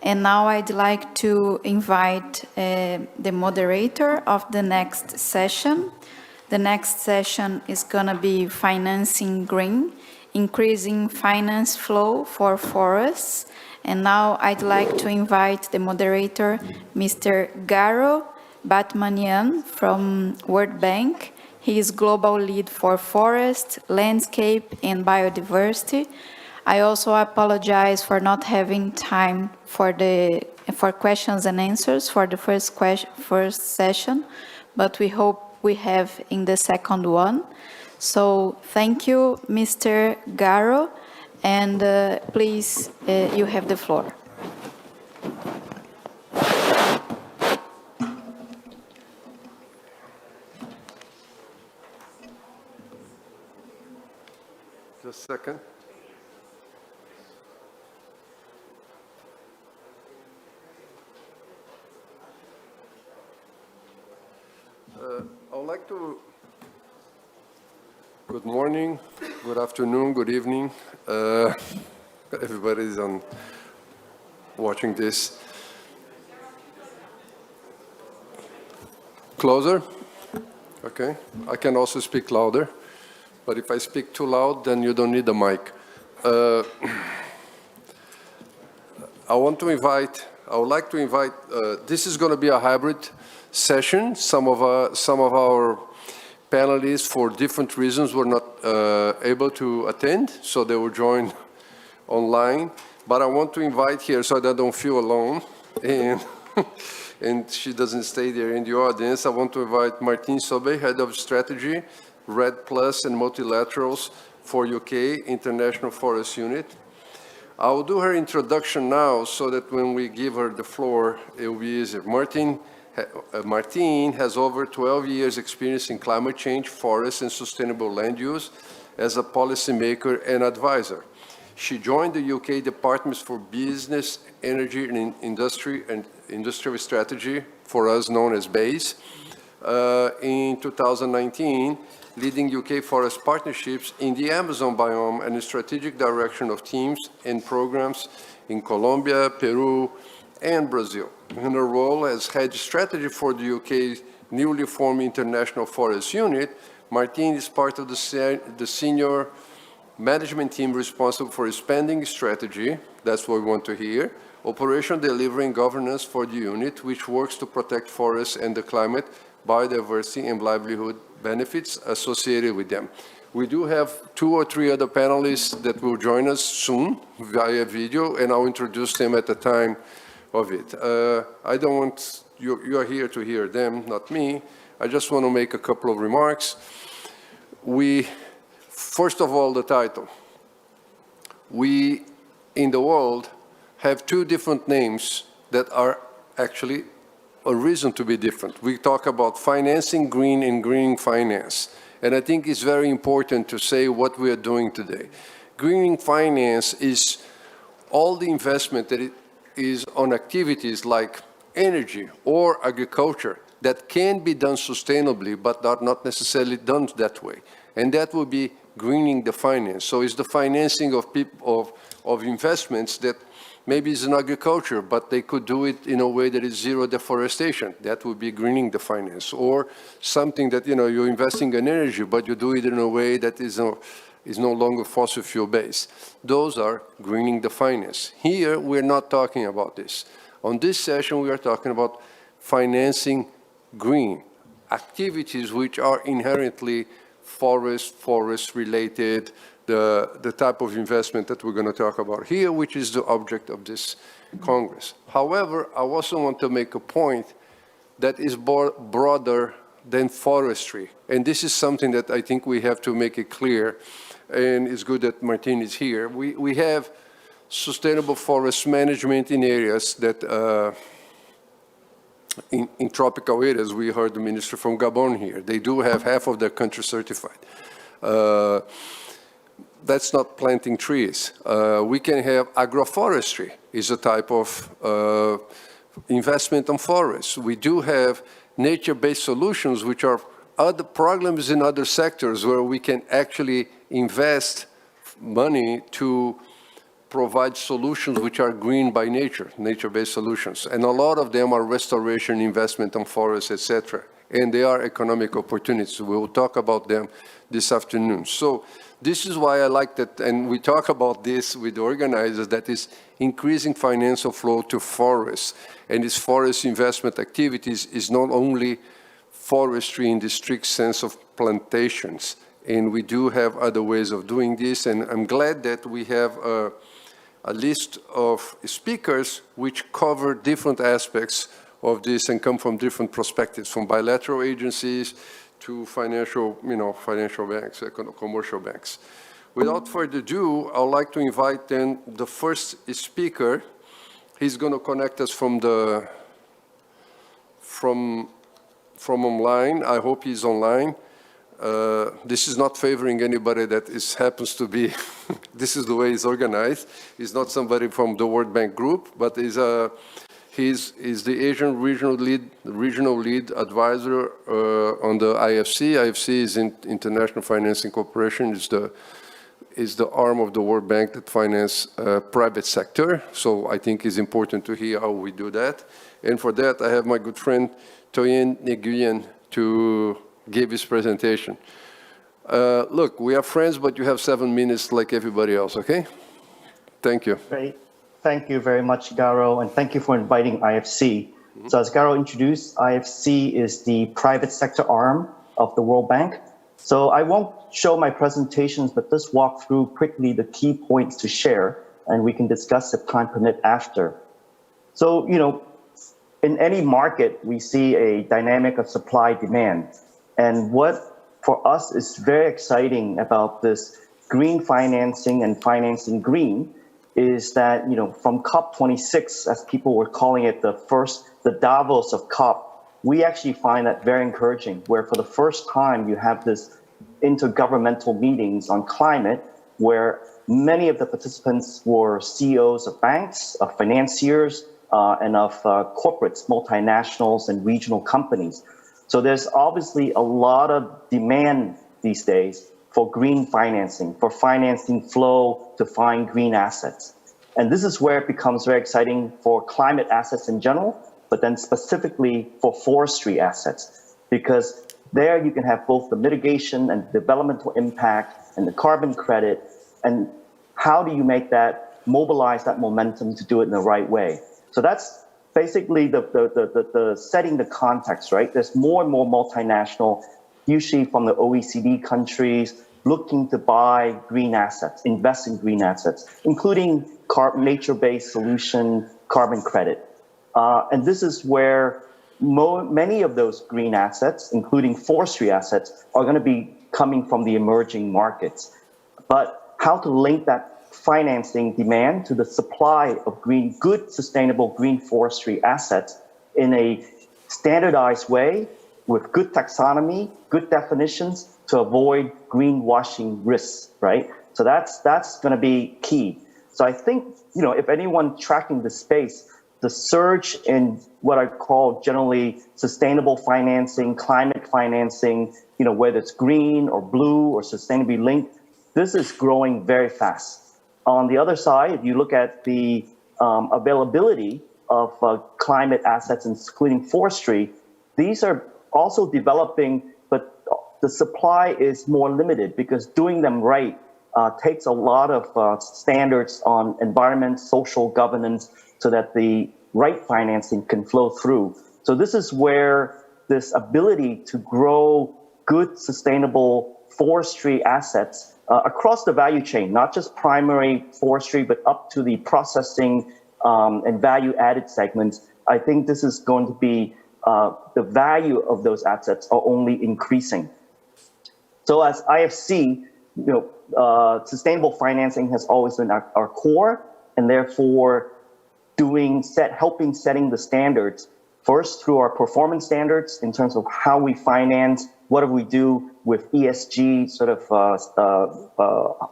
And now I'd like to invite the moderator of the next session. The next session is going to be Financing Green, Increasing Finance Flow for Forests. And now I'd like to invite the moderator, Mr. Garo Batmanian from World Bank. He is Global Lead for Forest, Landscape, and Biodiversity. I also apologize for not having time for questions and answers for the first session, but we hope we have in the second one. So thank you, Mr. Garo, and please, you have the floor. Just a second. I would like to, good morning, good afternoon, good evening. Everybody's watching this. Closer? Okay. I can also speak louder, but if I speak too loud, then you don't need the mic. I would like to invite, this is going to be a hybrid session. Some of our panelists, for different reasons, were not able to attend, so they will join online. But I want to invite here, so that I don't feel alone, and she doesn't stay there in the audience. I want to invite Martine Sobe, Head of Strategy, REDD+ and Multilaterals for UK International Forest Unit. I will do her introduction now, so that when we give her the floor, it will be easier. Martine has over 12 years experience in climate change, forest, and sustainable land use as a policymaker and advisor. She joined the UK Departments for Business, Energy and Industrial Strategy, for us known as BASE, in 2019, leading UK forest partnerships in the Amazon biome and the strategic direction of teams and programs in Colombia, Peru, and Brazil. In her role as head strategy for the UK's newly formed International Forest Unit, Martine is part of the senior management team responsible for spending strategy, that's what we want to hear, operation, delivery, and governance for the unit, which works to protect forests and the climate, biodiversity, and livelihood benefits associated with them. We do have 2 or 3 other panelists that will join us soon via video, and I'll introduce them at the time of it. I don't want, you are here to hear them, not me. I just want to make a couple of remarks. First of all, the title. We, in the world, have 2 different names that are actually a reason to be different. We talk about financing green and greening finance. And I think it's very important to say what we are doing today. Greening finance is all the investment that it is on activities like energy or agriculture that can be done sustainably, but are not necessarily done that way. And that will be greening the finance. So it's the financing of of investments that maybe is in agriculture, but they could do it in a way that is zero deforestation. That would be greening the finance. Or something that, you're investing in energy, but you do it in a way that is no longer fossil fuel based. Those are greening the finance. Here, we're not talking about this. On this session, we are talking about financing green activities which are inherently forest related, the type of investment that we're going to talk about here, which is the object of this Congress. However, I also want to make a point that is broader than forestry. And this is something that I think we have to make it clear, and it's good that Martine is here. We have sustainable forest management in areas that, in tropical areas, we heard the minister from Gabon here. They do have half of their country certified. That's not planting trees. We can have agroforestry is a type of investment on forests. We do have nature-based solutions, which are other problems in other sectors where we can actually invest money to provide solutions which are green by nature, nature-based solutions. And a lot of them are restoration, investment on forests, etc. And they are economic opportunities. We will talk about them this afternoon. So this is why I like that, and we talk about this with the organizers, that is increasing financial flow to forests. And this forest investment activities is not only forestry in the strict sense of plantations. And we do have other ways of doing this. And I'm glad that we have a list of speakers which cover different aspects of this and come from different perspectives, from bilateral agencies to financial, financial banks, commercial banks. Without further ado, I'd like to invite then the first speaker. He's going to connect us from online. I hope he's online. This is not favoring anybody that happens to be, this is the way it's organized. He's not somebody from the World Bank Group, but he's the Asian regional lead advisor on the IFC. IFC is International Financing Corporation. Is the arm of the World Bank that finance private sector. So I think it's important to hear how we do that. And for that, I have my good friend Toyin Nguyen to give his presentation. Look, we are friends, but you have 7 minutes like everybody else, okay? Thank you. Great. Thank you very much, Garo, and thank you for inviting IFC. So as Garo introduced, IFC is the private sector arm of the World Bank. So I won't show my presentations, but just walk through quickly the key points to share, and we can discuss if time permit after. So, in any market, we see a dynamic of supply demand. And what for us is very exciting about this green financing and financing green is that, from COP26, as people were calling it, the Davos of COP, we actually find that very encouraging, where for the first time you have this intergovernmental meetings on climate, where many of the participants were CEOs of banks, of financiers, and of corporates, multinationals, and regional companies. So there's obviously a lot of demand these days for green financing, for financing flow to find green assets. And this is where it becomes very exciting for climate assets in general, but then specifically for forestry assets, because there you can have both the mitigation and developmental impact and the carbon credit. And how do you make that, mobilize that momentum to do it in the right way? So that's basically the setting the context, right? There's more and more multinational, usually from the OECD countries, looking to buy green assets, invest in green assets, including nature-based solution, carbon credit. And this is where many of those green assets, including forestry assets, are going to be coming from the emerging markets. But how to link that financing demand to the supply of good, sustainable green forestry assets in a standardized way with good taxonomy, good definitions to avoid greenwashing risks, right? So that's going to be key. So I think, if anyone tracking the space, the surge in what I call generally sustainable financing, climate financing, whether it's green or blue or sustainably linked, this is growing very fast. On the other side, if you look at the availability of climate assets, including forestry, these are also developing, but the supply is more limited because doing them right takes a lot of standards on environment, social governance, so that the right financing can flow through. So this is where this ability to grow good, sustainable forestry assets across the value chain, not just primary forestry, but up to the processing and value-added segments. I think this is going to be the value of those assets are only increasing. So as IFC, sustainable financing has always been our core, and therefore helping setting the standards first through our performance standards in terms of how we finance, what do we do with ESG sort of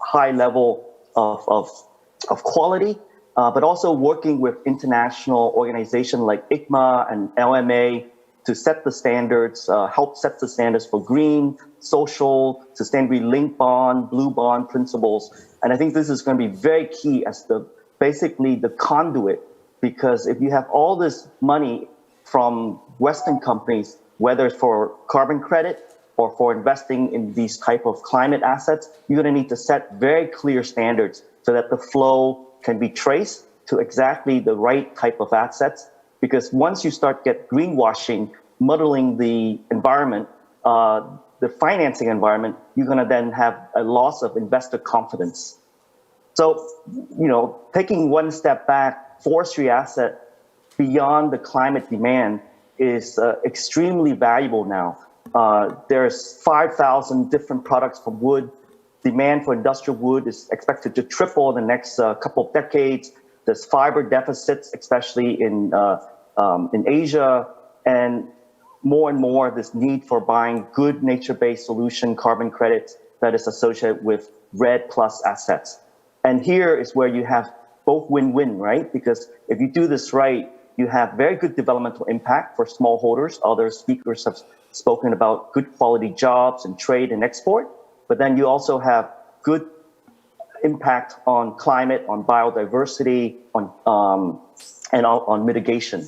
high level of quality, but also working with international organizations like ICMA and LMA to set the standards, help set the standards for green, social, sustainably linked bond, blue bond principles. And I think this is going to be very key as basically the conduit, because if you have all this money from Western companies, whether it's for carbon credit or for investing in these type of climate assets, you're going to need to set very clear standards so that the flow can be traced to exactly the right type of assets. Because once you start get greenwashing, muddling the environment, the financing environment, you're going to then have a loss of investor confidence. So, taking one step back, forestry asset beyond the climate demand is extremely valuable now. There's 5,000 different products from wood. Demand for industrial wood is expected to triple in the next couple of decades. There's fiber deficits, especially in Asia, and more this need for buying good nature-based solution carbon credits that is associated with REDD+ assets. And here is where you have both win-win, right? Because if you do this right, you have very good developmental impact for smallholders. Other speakers have spoken about good quality jobs and trade and export, but then you also have good impact on climate, on biodiversity, on mitigation.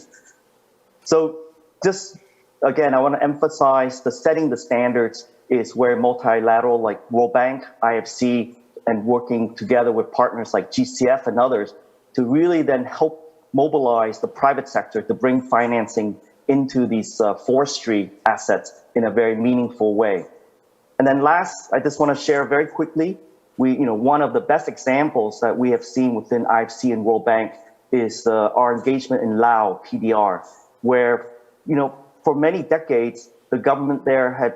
So just again, I want to emphasize the setting the standards is where multilateral like World Bank, IFC, and working together with partners like GCF and others to really then help mobilize the private sector to bring financing into these forestry assets in a very meaningful way. And then last, I just want to share very quickly, one of the best examples that we have seen within IFC and World Bank is our engagement in Laos, PDR, where, for many decades, the government there had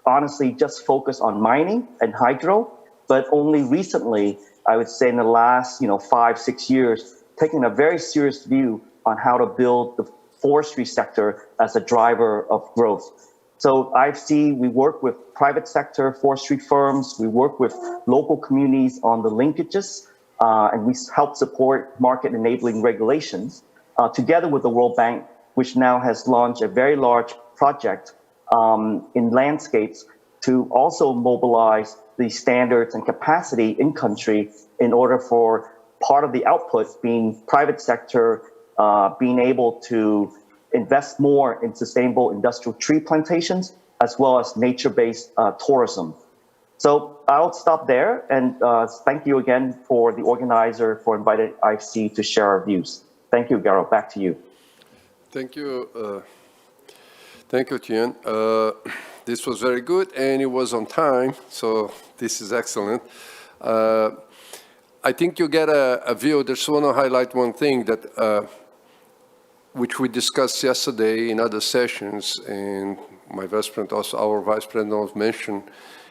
honestly just focused on mining and hydro, but only recently, I would say in the last, 5-6 years, taking a very serious view on how to build the forestry sector as a driver of growth. So IFC, we work with private sector forestry firms, we work with local communities on the linkages, and we help support market enabling regulations, together with the World Bank, which now has launched a very large project in landscapes to also mobilize the standards and capacity in country in order for part of the output being private sector, being able to invest more in sustainable industrial tree plantations, as well as nature-based tourism. So I'll stop there, and thank you again for the organizer for inviting IFC to share our views. Thank you, Garo. Back to you. Thank you. Thank you, Tien. This was very good, and it was on time, so this is excellent. I think you get a view. Just want to highlight one thing that which we discussed yesterday in other sessions, and my vice president also, our vice president also mentioned,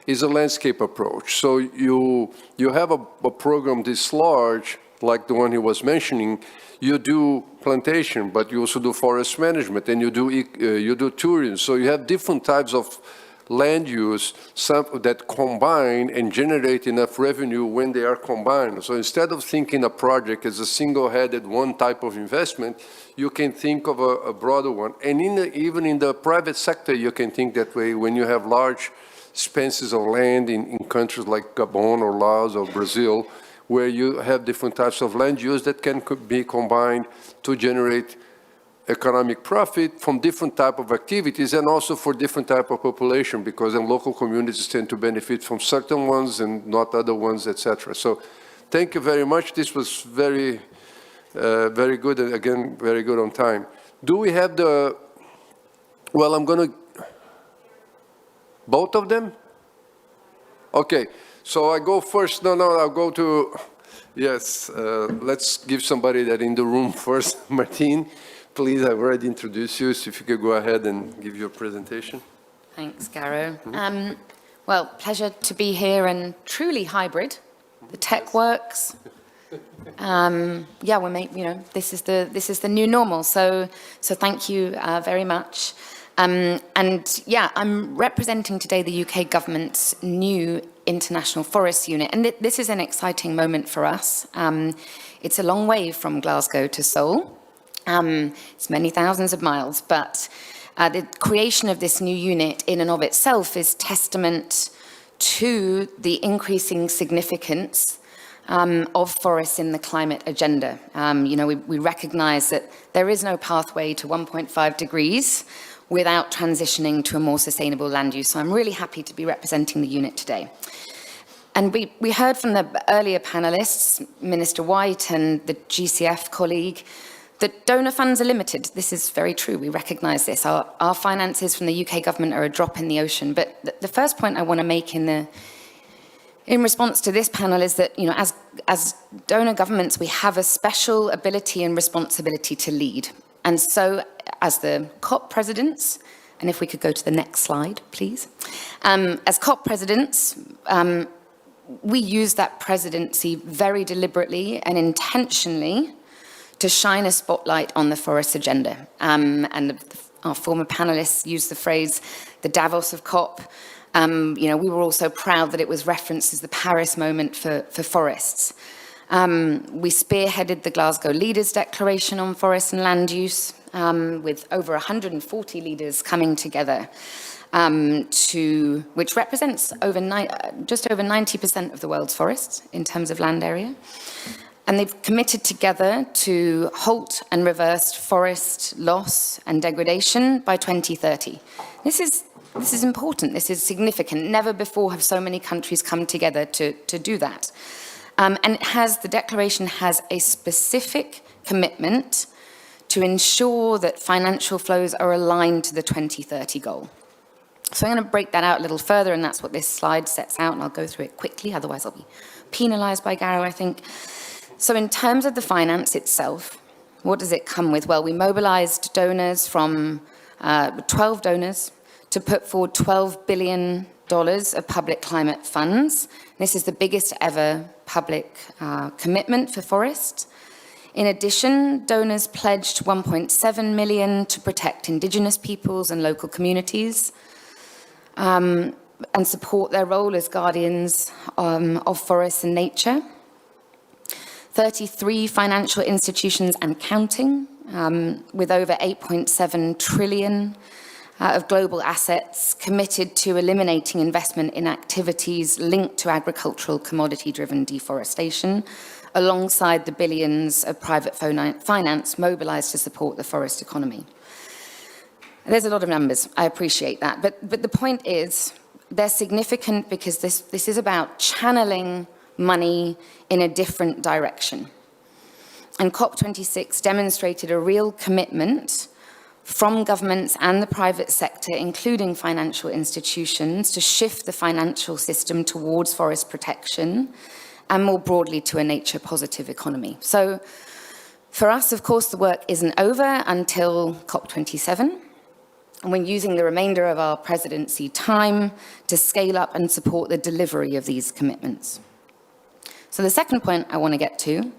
is a landscape approach. So you have a program this large, like the one he was mentioning. You do plantation, but you also do forest management, and you do tourism. So you have different types of land use, some that combine and generate enough revenue when they are combined. So instead of thinking a project as a single-headed one type of investment, you can think of a broader one. And even in the private sector, you can think that way when you have large expanses of land in countries like Gabon or Laos or Brazil, where you have different types of land use that can be combined to generate economic profit from different type of activities and also for different type of population, because then local communities tend to benefit from certain ones and not other ones, etc. So thank you very much. This was very, very good, and again, very good on time. Do we have the, well, I'm going to, both of them? Okay, so I go first. No, I'll go to, yes, let's give somebody that in the room first. Martine. Please, I've already introduced you, so if you could go ahead and give your presentation. Thanks, Garo. Well, pleasure to be here and truly hybrid. The tech works. Yeah, this is the new normal. So thank you very much. And yeah, I'm representing today the UK government's new International Forest Unit, and this is an exciting moment for us. It's a long way from Glasgow to Seoul. It's many thousands of miles, but the creation of this new unit in and of itself is testament to the increasing significance of forests in the climate agenda. We recognize that there is no pathway to 1.5 degrees without transitioning to a more sustainable land use. So I'm really happy to be representing the unit today. And we heard from the earlier panelists, Minister White and the GCF colleague, that donor funds are limited. This is very true. We recognize this. Our finances from the UK government are a drop in the ocean. But the first point I want to make in response to this panel is that, as donor governments, we have a special ability and responsibility to lead. And so, as the COP presidents, and if we could go to the next slide, please. As COP presidents, we use that presidency very deliberately and intentionally to shine a spotlight on the forest agenda. Our former panelists used the phrase, the Davos of COP. We were also proud that it was referenced as the Paris moment for forests. We spearheaded the Glasgow Leaders Declaration on Forest and Land Use, with over 140 leaders coming together, which represents just over 90% of the world's forests in terms of land area. And they've committed together to halt and reverse forest loss and degradation by 2030. This is important, this is significant. Never before have so many countries come together to do that. And the declaration has a specific commitment to ensure that financial flows are aligned to the 2030 goal. So I'm going to break that out a little further, and that's what this slide sets out, and I'll go through it quickly, otherwise I'll be penalized by Garo, I think. So in terms of the finance itself, what does it come with? Well, we mobilized donors from 12 donors to put forward $12 billion of public climate funds. This is the biggest ever public commitment for forests. In addition, donors pledged 1.7 million to protect indigenous peoples and local communities and support their role as guardians of forests and nature. 33 financial institutions and counting, with over 8.7 trillion of global assets committed to eliminating investment in activities linked to agricultural commodity-driven deforestation, alongside the billions of private finance mobilized to support the forest economy. There's a lot of numbers, I appreciate that, but the point is, they're significant because this is about channeling money in a different direction. And COP26 demonstrated a real commitment from governments and the private sector, including financial institutions, to shift the financial system towards forest protection and more broadly to a nature-positive economy. So for us, of course, the work isn't over until COP27. And we're using the remainder of our presidency time to scale up and support the delivery of these commitments. So the second point I want to get to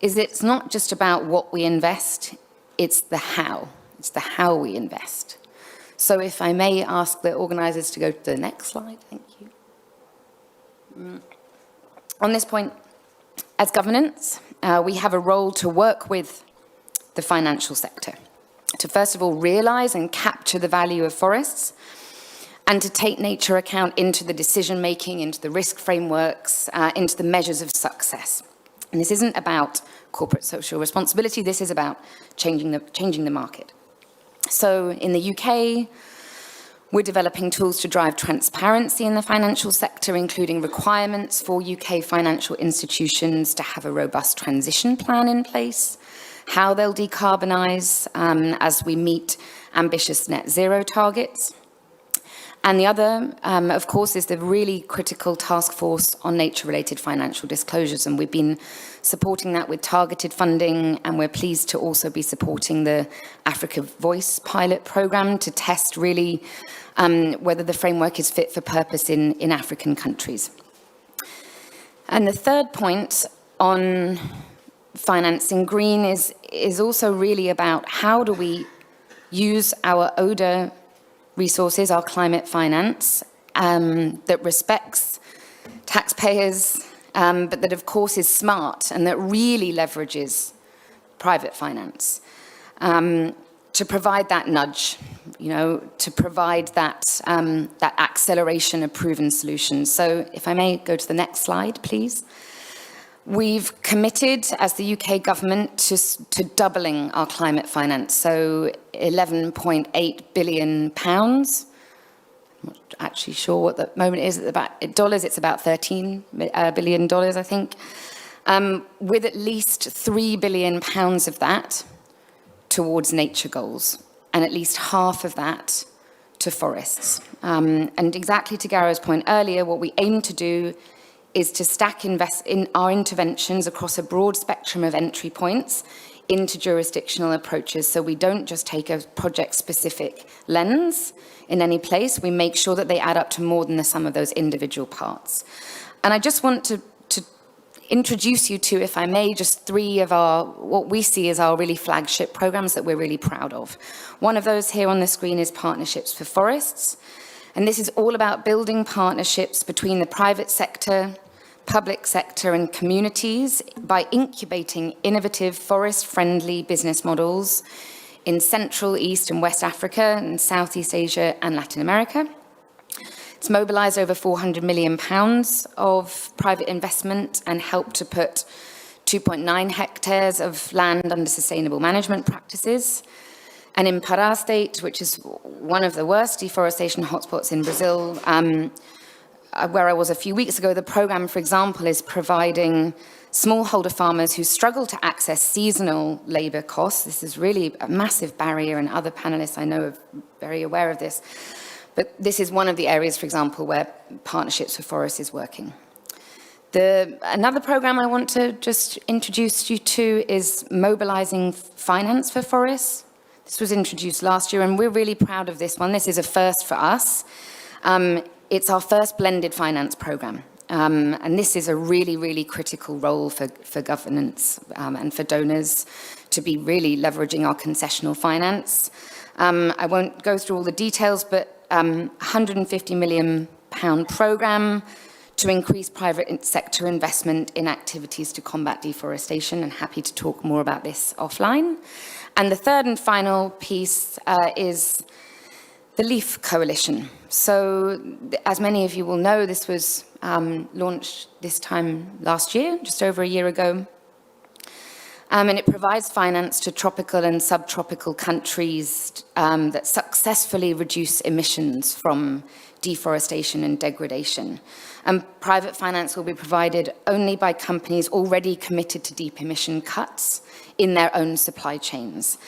is it's not just about what we invest, it's the how. It's the how we invest. So if I may ask the organizers to go to the next slide, thank you. On this point, as governance, we have a role to work with the financial sector, to first of all realize and capture the value of forests, and to take nature account into the decision-making, into the risk frameworks, into the measures of success. And this isn't about corporate social responsibility, this is about changing the market. So in the UK, we're developing tools to drive transparency in the financial sector, including requirements for UK financial institutions to have a robust transition plan in place, how they'll decarbonise as we meet ambitious net zero targets. And the other, of course, is the really critical task force on nature-related financial disclosures. And we've been supporting that with targeted funding, and we're pleased to also be supporting the Africa Voice pilot program to test really whether the framework is fit for purpose in African countries. And the third point on financing green is also really about how do we use our ODA resources, our climate finance, that respects taxpayers, but that of course is smart and that really leverages private finance to provide that nudge, to provide that acceleration of proven solutions. So if I may go to the next slide, please. We've committed as the UK government to doubling our climate finance, so £11.8 billion. I'm not actually sure what the moment is at dollars. It's about $13 billion, I think, with at least £3 billion of that towards nature goals, and at least half of that to forests. And exactly to Garo's point earlier, what we aim to do is to stack in our interventions across a broad spectrum of entry points into jurisdictional approaches. So we don't just take a project-specific lens in any place. We make sure that they add up to more than the sum of those individual parts. And I just want to introduce you to, if I may, just three of what we see as our really flagship programs that we're really proud of. One of those here on the screen is Partnerships for Forests. And this is all about building partnerships between the private sector, public sector and communities by incubating innovative forest-friendly business models in Central, East and West Africa and Southeast Asia and Latin America. It's mobilised over £400 million of private investment and helped to put 2.9 hectares of land under sustainable management practices. And in Pará state, which is one of the worst deforestation hotspots in Brazil, where I was a few weeks ago, the program, for example, is providing smallholder farmers who struggle to access seasonal labor costs. This is really a massive barrier, and other panelists I know are very aware of this. But this is one of the areas, for example, where Partnerships for Forests is working. Another program I want to just introduce you to is mobilizing finance for forests. This was introduced last year, and we're really proud of this one. This is a first for us. It's our first blended finance program. And this is a really, really critical role for governance and for donors to be really leveraging our concessional finance. I won't go through all the details, but £150 million program to increase private sector investment in activities to combat deforestation, and happy to talk more about this offline. And the third and final piece is the LEAF Coalition. So, as many of you will know, this was launched this time last year, just over a year ago. And it provides finance to tropical and subtropical countries that successfully reduce emissions from deforestation and degradation. And private finance will be provided only by companies already committed to deep emission cuts in their own supply chains.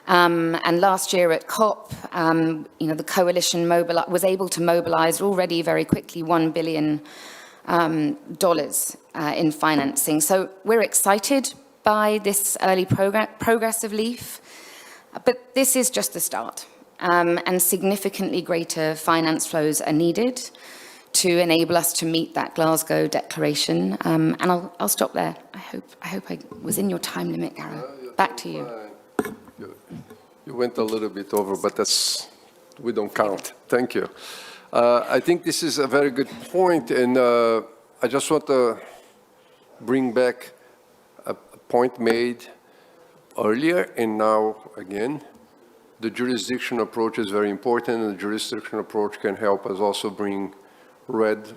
And last year at COP, the coalition was able to mobilize already very quickly $1 billion in financing. So we're excited by this early progress of LEAF, but this is just the start. And significantly greater finance flows are needed to enable us to meet that Glasgow declaration. And I'll stop there. I hope I was in your time limit, Garo. Back to you. You went a little bit over, but we don't count. Thank you. I think this is a very good point, and I just want to bring back a point made earlier and now again. The jurisdiction approach is very important, and the jurisdiction approach can help us also bring REDD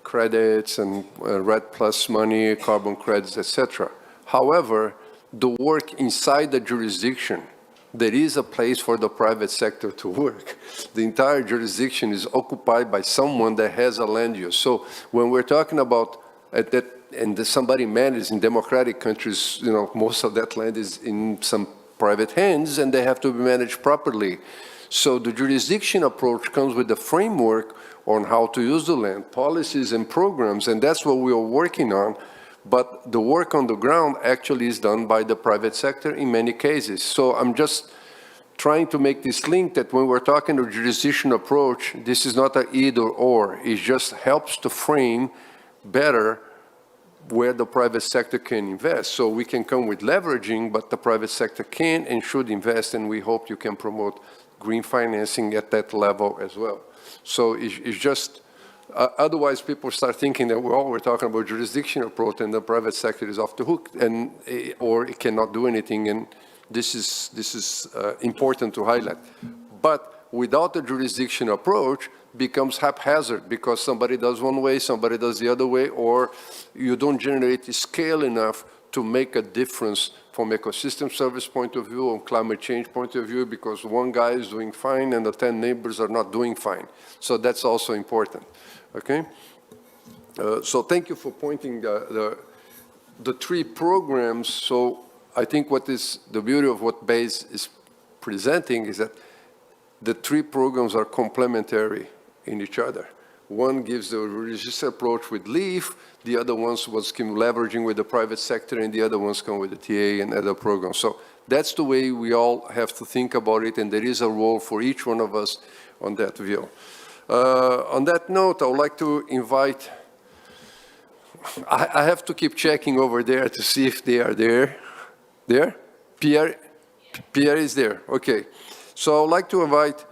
credits and REDD plus money, carbon credits, etc. However, the work inside the jurisdiction, there is a place for the private sector to work. The entire jurisdiction is occupied by someone that has a land use. So when we're talking about that, and somebody manages in democratic countries, most of that land is in some private hands, and they have to be managed properly. So the jurisdiction approach comes with the framework on how to use the land, policies and programs, and that's what we are working on. But the work on the ground actually is done by the private sector in many cases. So I'm just trying to make this link that when we're talking a jurisdiction approach, this is not an either or. It just helps to frame better where the private sector can invest. So we can come with leveraging, but the private sector can and should invest, and we hope you can promote green financing at that level as well. So it's just, otherwise people start thinking that, we're talking about jurisdiction approach and the private sector is off the hook, and or it cannot do anything, and this is important to highlight. But without the jurisdiction approach, becomes haphazard because somebody does one way, somebody does the other way, or you don't generate scale enough to make a difference from ecosystem service point of view or climate change point of view, because one guy is doing fine and the 10 neighbors are not doing fine. So that's also important, okay? So thank you for pointing the 3 programs. So I think what is the beauty of what BASE is presenting is that the 3 programs are complementary in each other. One gives the register approach with LEAF, the other ones was leveraging with the private sector, and the other ones come with the TA and other programs. So that's the way we all have to think about it, and there is a role for each one of us on that view. On that note, I would like to invite, I have to keep checking over there to see if they are there. There? Pierre is there, okay. So I'd like to invite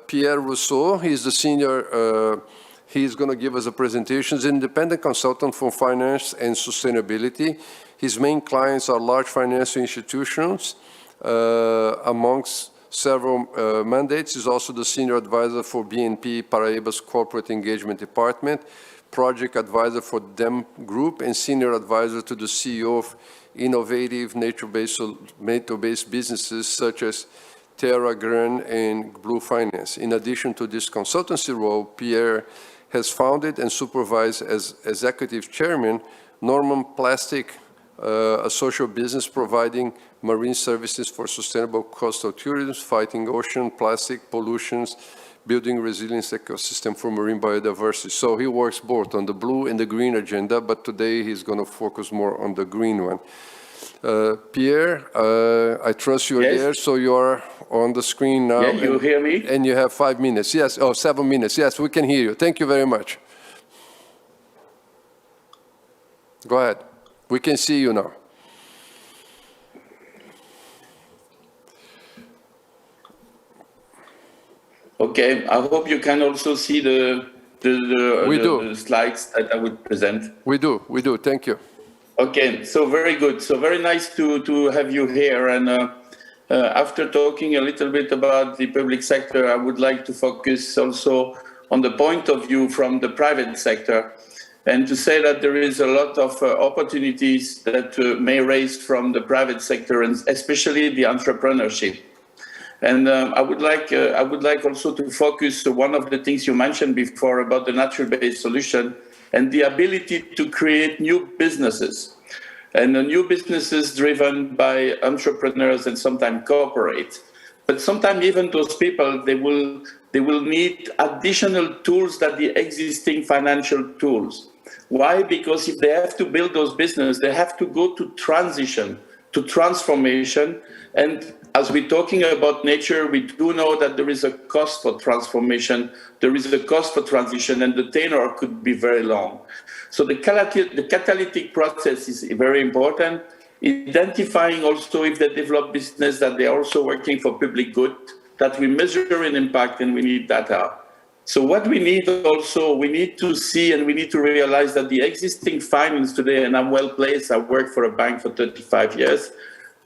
Pierre Rousseau. He's the senior, he's going to give us a presentation. He's an independent consultant for finance and sustainability. His main clients are large financial institutions, amongst several mandates. He's also the senior advisor for BNP Paribas Corporate Engagement Department, project advisor for DEM Group, and senior advisor to the CEO of innovative nature-based businesses such as Terra Gran and Blue Finance. In addition to this consultancy role, Pierre has founded and supervised as executive chairman Norman Plastic, a social business providing marine services for sustainable coastal tourism, fighting ocean plastic pollutions, building resilience ecosystem for marine biodiversity. So he works both on the blue and the green agenda, but today he's going to focus more on the green one. Pierre, I trust you're there, so you're on the screen now. Yeah, you hear me? And you have 5 minutes. Yes, 7 minutes. Yes, we can hear you. Thank you very much. Go ahead. We can see you now. Okay, I hope you can also see the slides that I would present. We do. Thank you. Okay, so very good. So very nice to have you here. And after talking a little bit about the public sector, I would like to focus also on the point of view from the private sector, and to say that there is a lot of opportunities that may raise from the private sector, and especially the entrepreneurship. And I would like also to focus on one of the things you mentioned before about the natural-based solution and the ability to create new businesses, and new businesses driven by entrepreneurs and sometimes corporate. But sometimes even those people, they will need additional tools than the existing financial tools. Why? Because if they have to build those businesses, they have to go to transition, to transformation. And as we're talking about nature, we do know that there is a cost for transformation, there is a cost for transition, and the tenure could be very long. So the catalytic process is very important. Identifying also if they develop business that they're also working for public good, that we measure an impact, and we need data. So what we need also, we need to see and we need to realize that the existing finance today, and I'm well placed, I worked for a bank for 35 years,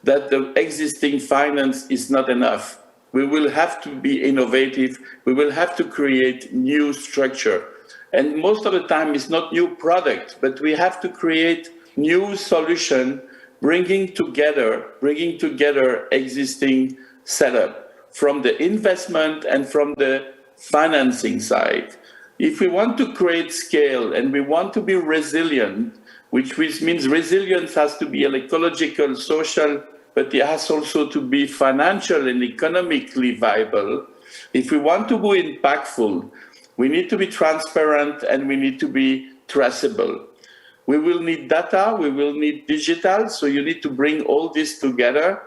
that the existing finance is not enough. We will have to be innovative. We will have to create new structure. And most of the time it's not new product, but we have to create new solution, bringing together existing setup from the investment and from the financing side. If we want to create scale and we want to be resilient, which means resilience has to be ecological, social, but it has also to be financial and economically viable. If we want to be impactful, we need to be transparent and we need to be traceable. We will need data, we will need digital, so you need to bring all this together.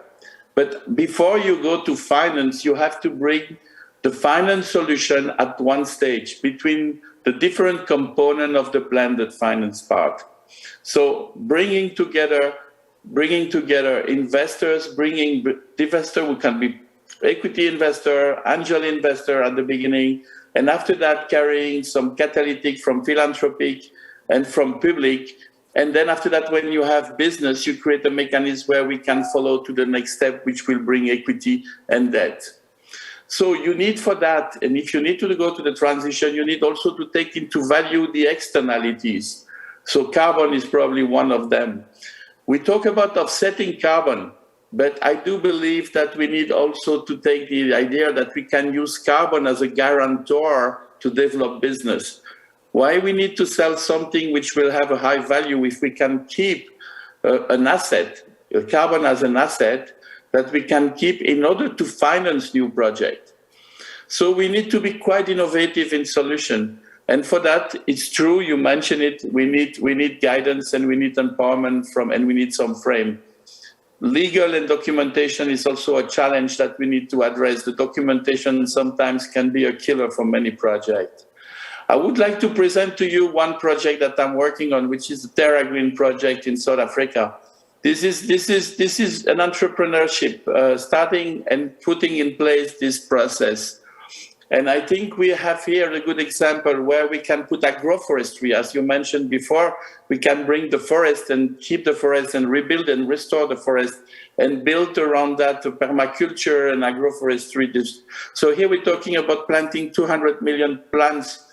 But before you go to finance, you have to bring the finance solution at one stage between the different components of the blended finance part. So bringing together investors, bringing investor who can be equity investor, angel investor at the beginning, and after that carrying some catalytic from philanthropic and from public. And then after that, when you have business, you create a mechanism where we can follow to the next step, which will bring equity and debt. So you need for that, and if you need to go to the transition, you need also to take into value the externalities. So carbon is probably one of them. We talk about offsetting carbon, but I do believe that we need also to take the idea that we can use carbon as a guarantor to develop business. Why we need to sell something which will have a high value if we can keep an asset, carbon as an asset, that we can keep in order to finance new projects. So we need to be quite innovative in solution. And for that, it's true, you mentioned it, we need guidance and we need empowerment and we need some frame. Legal and documentation is also a challenge that we need to address. The documentation sometimes can be a killer for many projects. I would like to present to you one project that I'm working on, which is the Terra Green project in South Africa. This is an entrepreneurship, starting and putting in place this process. And I think we have here a good example where we can put agroforestry, as you mentioned before. We can bring the forest and keep the forest and rebuild and restore the forest and build around that permaculture and agroforestry. So here we're talking about planting 200 million plants,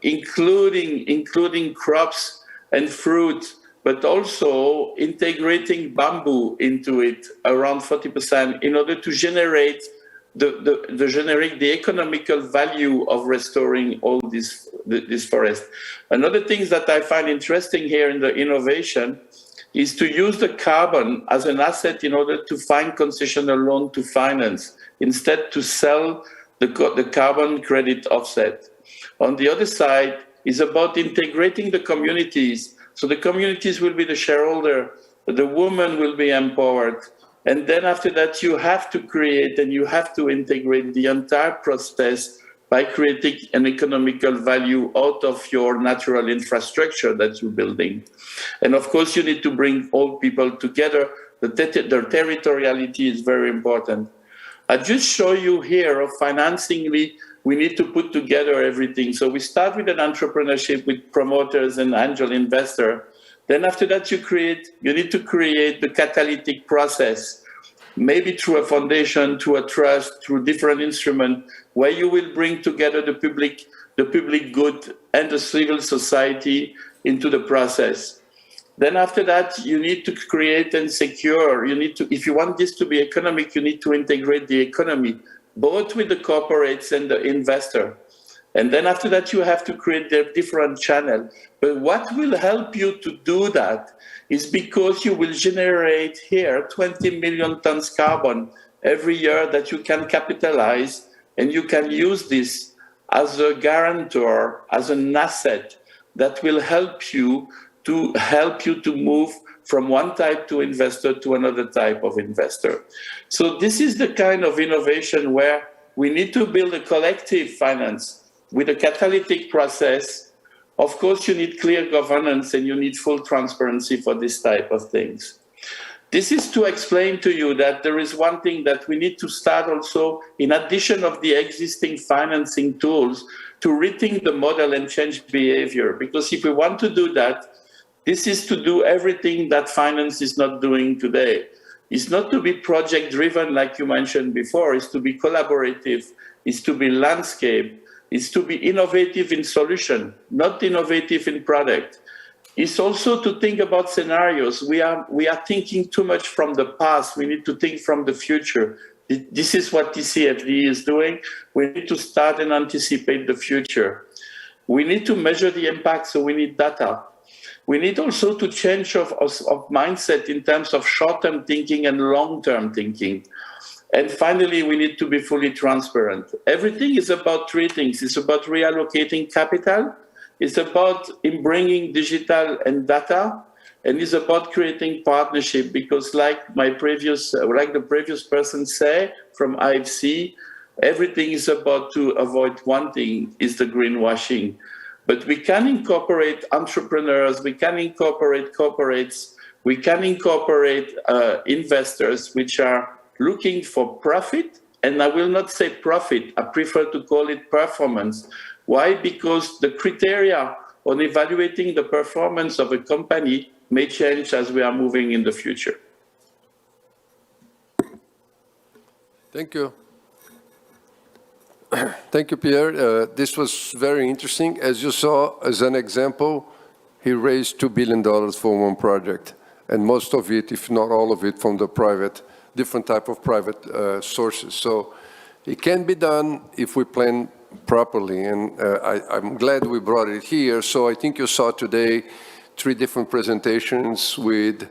including crops and fruit, but also integrating bamboo into it around 40% in order to generate the economical value of restoring all this forest. Another thing that I find interesting here in the innovation is to use the carbon as an asset in order to find concessional loan to finance, instead to sell the carbon credit offset. On the other side is about integrating the communities. So the communities will be the shareholder, the woman will be empowered. And then after that, you have to create and you have to integrate the entire process by creating an economical value out of your natural infrastructure that you're building. And of course, you need to bring all people together. Their territoriality is very important. I just show you here of financingly, we need to put together everything. So we start with an entrepreneurship with promoters and angel investor. Then after that, you need to create the catalytic process, maybe through a foundation, through a trust, through different instruments, where you will bring together the public good and the civil society into the process. Then after that, you need to create and secure. If you want this to be economic, you need to integrate the economy, both with the corporates and the investor. And then after that, you have to create their different channel. But what will help you to do that is because you will generate here 20 million tons carbon every year that you can capitalize, and you can use this as a guarantor, as an asset that will help you to move from one type of investor to another type of investor. So this is the kind of innovation where we need to build a collective finance with a catalytic process. Of course, you need clear governance and you need full transparency for this type of things. This is to explain to you that there is one thing that we need to start also, in addition of the existing financing tools, to rethink the model and change behavior. Because if we want to do that, this is to do everything that finance is not doing today. It's not to be project-driven, like you mentioned before. It's to be collaborative. It's to be landscape. It's to be innovative in solution, not innovative in product. It's also to think about scenarios. We are thinking too much from the past. We need to think from the future. This is what TCFD is doing. We need to start and anticipate the future. We need to measure the impact, so we need data. We need also to change of mindset in terms of short-term thinking and long-term thinking. And finally, we need to be fully transparent. Everything is about three things. It's about reallocating capital. It's about bringing digital and data. And it's about creating partnership, because like the previous person said from IFC, everything is about to avoid one thing, is the greenwashing. But we can incorporate entrepreneurs, we can incorporate corporates, we can incorporate investors which are looking for profit. And I will not say profit, I prefer to call it performance. Why? Because the criteria on evaluating the performance of a company may change as we are moving in the future. Thank you. Thank you, Pierre. This was very interesting. As you saw, as an example, he raised $2 billion for one project, and most of it, if not all of it, from the private, different type of private sources. So it can be done if we plan properly, and I'm glad we brought it here. So I think you saw today 3 different presentations with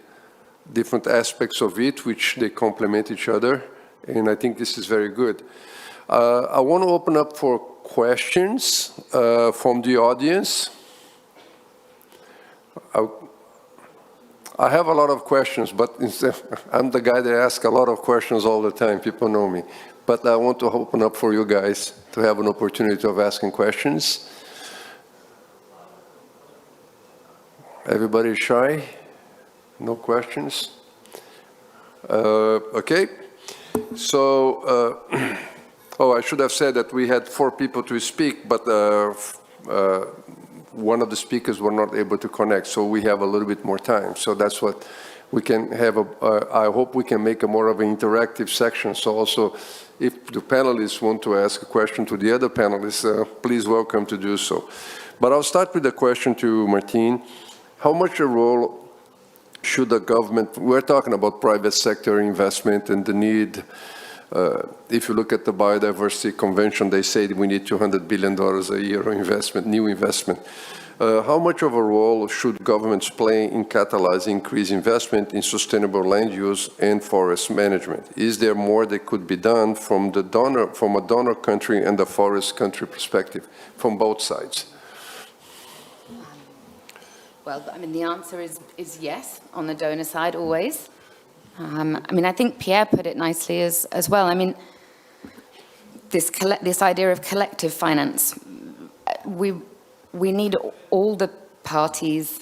different aspects of it, which they complement each other, and I think this is very good. I want to open up for questions from the audience. I have a lot of questions, but I'm the guy that asks a lot of questions all the time. People know me. But I want to open up for you guys to have an opportunity of asking questions. Everybody shy? No questions? Okay. So, oh, I should have said that we had 4 people to speak, but one of the speakers were not able to connect, so we have a little bit more time. So that's what we can have. I hope we can make a more of an interactive section. So also, if the panelists want to ask a question to the other panelists, please welcome to do so. But I'll start with a question to Martin. How much a role should the government, we're talking about private sector investment and the need, if you look at the Biodiversity Convention, they say we need $200 billion a year of investment, new investment. How much of a role should governments play in catalyzing increased investment in sustainable land use and forest management? Is there more that could be done from a donor country and the forest country perspective, from both sides? Well, I mean, the answer is yes, on the donor side, always. I mean, I think Pierre put it nicely as well. I mean, this idea of collective finance, we need all the parties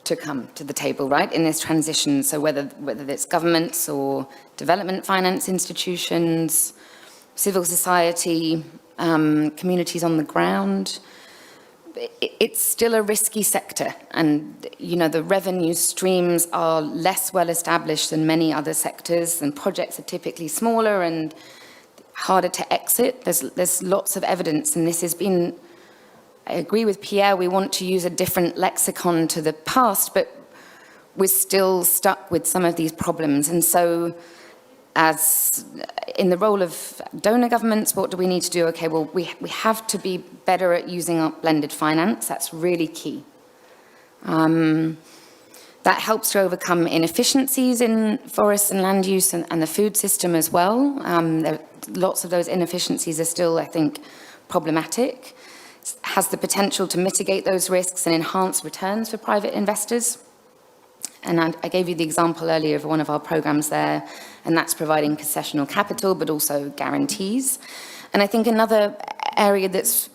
to come to the table, right, in this transition. So whether it's governments or development finance institutions, civil society, communities on the ground, it's still a risky sector, and the revenue streams are less well established than many other sectors, and projects are typically smaller and harder to exit. There's lots of evidence, and this has been, I agree with Pierre, we want to use a different lexicon to the past, but we're still stuck with some of these problems. And so, as in the role of donor governments, what do we need to do? Okay, well, we have to be better at using our blended finance. That's really key. That helps to overcome inefficiencies in forests and land use and the food system as well. Lots of those inefficiencies are still, I think, problematic. It has the potential to mitigate those risks and enhance returns for private investors. And I gave you the example earlier of one of our programs there, and that's providing concessional capital, but also guarantees. And I think another area that's,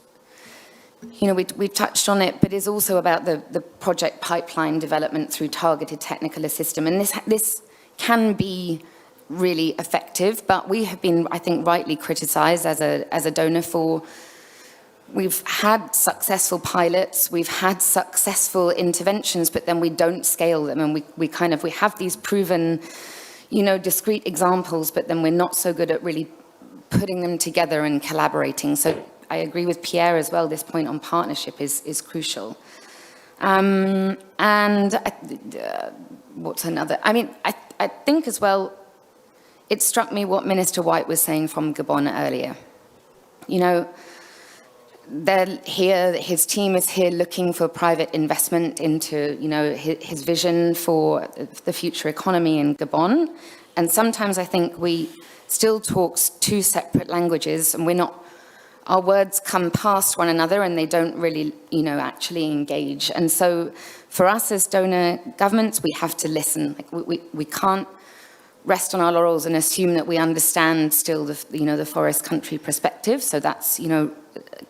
we touched on it, but is also about the project pipeline development through targeted technical assistance. And this can be really effective, but we have been, I think, rightly criticized as a donor for. We've had successful pilots, we've had successful interventions, but then we don't scale them, and we have these proven, discrete examples, but then we're not so good at really putting them together and collaborating. So I agree with Pierre as well, this point on partnership is crucial. And what's another? I mean, I think as well, it struck me what Minister White was saying from Gabon earlier. They're here, his team is here looking for private investment into, his vision for the future economy in Gabon. And sometimes I think we still talk 2 separate languages, and our words come past one another and they don't really, actually engage. And so for us as donor governments, we have to listen. We can't rest on our laurels and assume that we understand still the forest country perspective. So that's,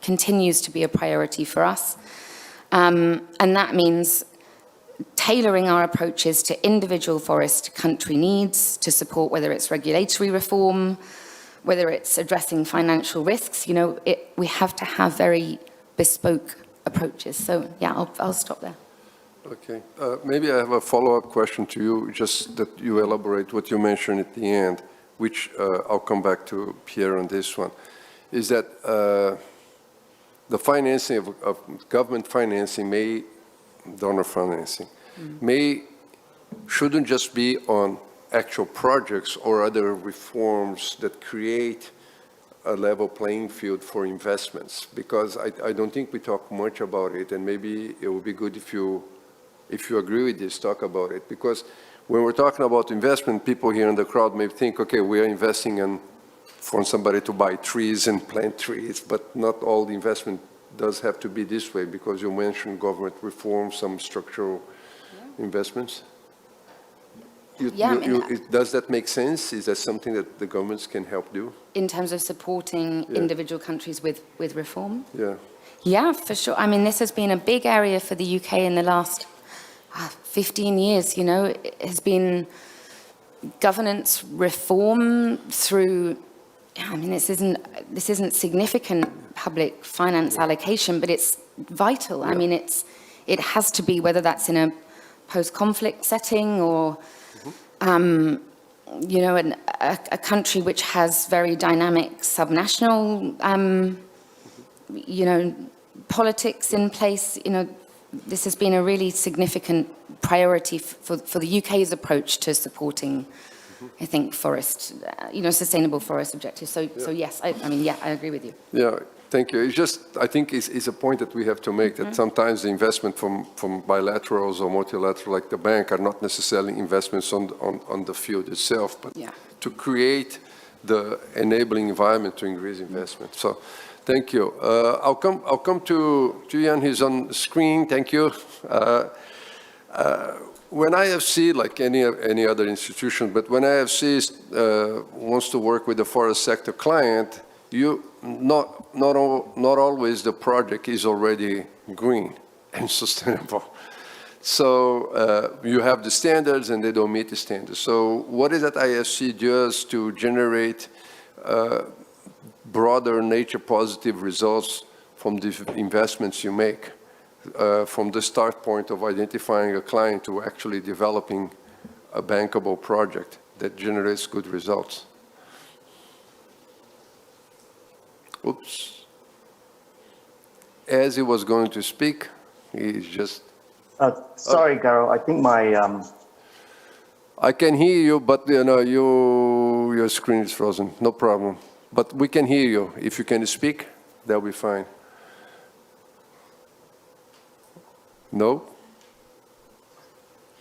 continues to be a priority for us. And that means tailoring our approaches to individual forest country needs to support whether it's regulatory reform, whether it's addressing financial risks. We have to have very bespoke approaches. So yeah, I'll stop there. Okay, maybe I have a follow-up question to you, just that you elaborate what you mentioned at the end, which I'll come back to Pierre on this one. is that the financing of government financing donor financing, shouldn't just be on actual projects or other reforms that create a level playing field for investments, because I don't think we talk much about it, and maybe it would be good if you agree with this, talk about it, because when we're talking about investment, people here in the crowd may think, okay, we are investing in for somebody to buy trees and plant trees, but not all the investment does have to be this way, because you mentioned government reform, some structural investments. Does that make sense? Is that something that the governments can help do? In terms of supporting individual countries with reform? Yeah. Yeah, for sure. I mean, this has been a big area for the UK in the last 15 years, you know. It has been governance reform through, I mean, this isn't significant public finance allocation, but it's vital. I mean, it has to be, whether that's in a post-conflict setting or you know, a country which has very dynamic subnational, you know, politics in place. You know, this has been a really significant priority for the UK's approach to supporting, I think, forest, you know, sustainable forest objectives. So yes, I mean, yeah, I agree with you. Yeah. Thank you. It's just, I think it's a point that we have to make, that sometimes the investment from bilaterals or multilateral like the bank are not necessarily investments on the field itself, but to create the enabling environment to increase investment. So thank you. I'll come to Jan. He's on the screen. Thank you. When IFC, like any other institution, but when IFC wants to work with the forest sector client, not always the project is already green and sustainable. So you have the standards and they don't meet the standards. So what is that IFC does to generate broader nature positive results from the investments you make, from the start point of identifying a client to actually developing a bankable project that generates good results? Oops. As he was going to speak, he's just... Sorry, Garo, I think my... I can hear you, but you know, your screen is frozen. No problem. But we can hear you. If you can speak, that'll be fine. No?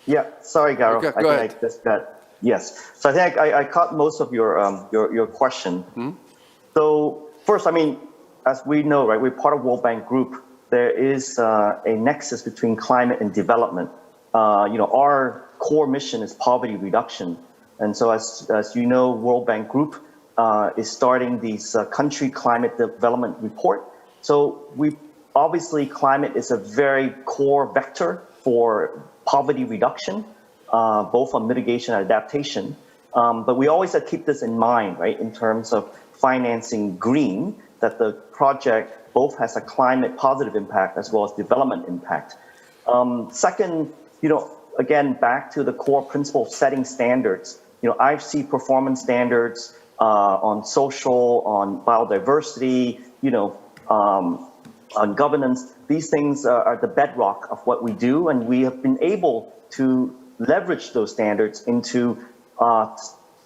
Yeah, sorry, Garo. Okay, I go think ahead. I just got... Yes. So I think I caught most of your question. So first, I mean, as we know, right, we're part of World Bank Group. There is a nexus between climate and development. You know, our core mission is poverty reduction. And so as you know, World Bank Group is starting these country climate development report. So obviously climate is a very core vector for poverty reduction, both on mitigation and adaptation. But we always have to keep this in mind, right, in terms of financing green, that the project both has a climate positive impact as well as development impact. Second, you know, again, back to the core principle of setting standards. You know, IFC performance standards on social, on biodiversity, you know, on governance. These things are the bedrock of what we do, and we have been able to leverage those standards into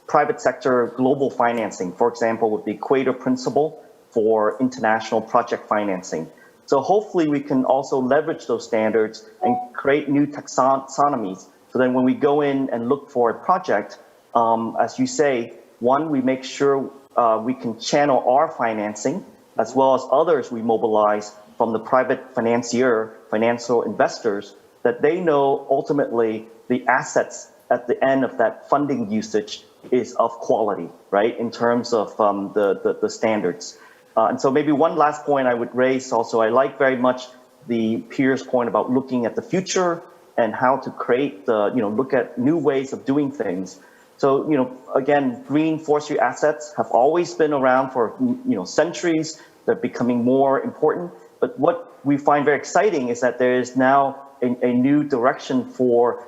private sector global financing, for example, with the Equator Principle for international project financing. So hopefully we can also leverage those standards and create new taxonomies. So then when we go in and look for a project, as you say, one, we make sure we can channel our financing as well as others we mobilize from the private financial investors, that they know ultimately the assets at the end of that funding usage is of quality, right, in terms of the standards. And so maybe one last point I would raise also, I like very much the peer's point about looking at the future and how to create look at new ways of doing things. So, you know, again, green forestry assets have always been around for, centuries. They're becoming more important. But what we find very exciting is that there is now a new direction for,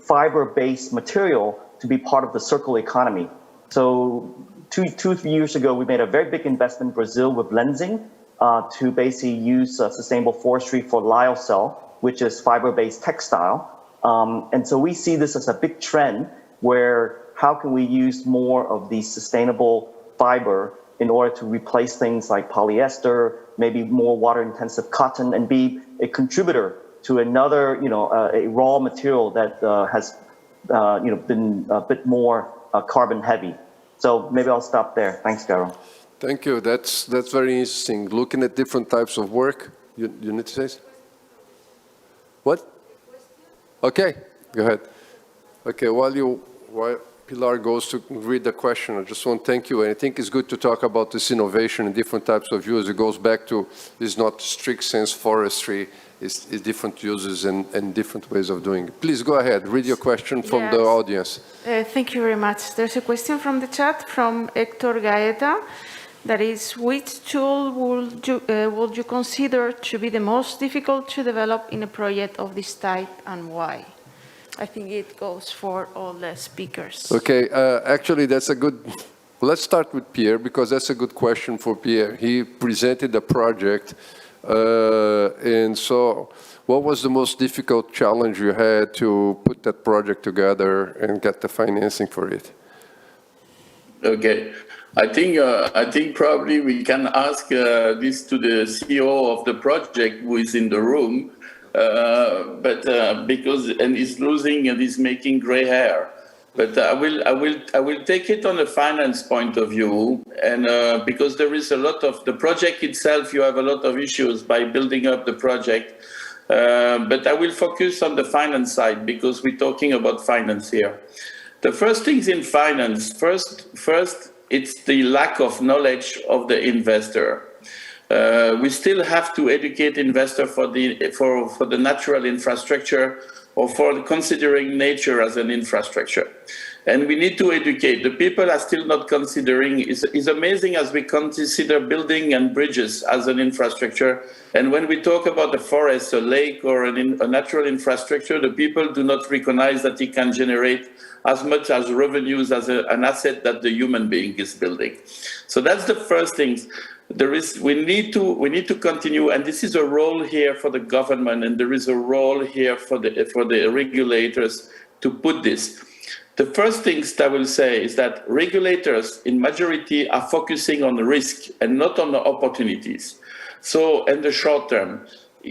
fiber-based material to be part of the circular economy. So two 3 years ago, we made a very big investment in Brazil with Lenzing to basically use sustainable forestry for lyocell, which is fiber-based textile. And so we see this as a big trend where how can we use more of the sustainable fiber in order to replace things like polyester, maybe more water-intensive cotton, and be a contributor to another, a raw material that has, been a bit more carbon heavy. So maybe I'll stop there. Thanks, Garo. Thank you. That's very interesting. Looking at different types of work. You need to say something? What? Okay, go ahead. Okay, while Pilar goes to read the question, I just want to thank you. And I think it's good to talk about this innovation and different types of use. It goes back to, it's not strict sense forestry, it's different uses and different ways of doing it. Please go ahead, read your question from the audience. Thank you very much. There's a question from the chat from Hector Gaeta. That is, which tool would you consider to be the most difficult to develop in a project of this type and why? I think it goes for all the speakers. Okay, actually that's a good, let's start with Pierre because that's a good question for Pierre. He presented the project and so what was the most difficult challenge you had to put that project together and get the financing for it? Okay. I think probably we can ask this to the CEO of the project who is in the room, and he's losing and he's making gray hair. But I will take it on a finance point of view, and because there is a lot of the project itself, you have a lot of issues by building up the project. But I will focus on the finance side because we're talking about finance here. The first things in finance, first. It's the lack of knowledge of the investor. We still have to educate investor for the natural infrastructure or for considering nature as an infrastructure. And we need to educate. The people are still not considering, it's amazing as we consider building and bridges as an infrastructure. And when we talk about a forest, a lake, or a natural infrastructure, the people do not recognize that it can generate as much as revenues as an asset that the human being is building. So that's the first thing. We need to continue, and this is a role here for the government, and there is a role here for the regulators to put this. The first things I will say is that regulators in majority are focusing on the risk and not on the opportunities. So in the short term,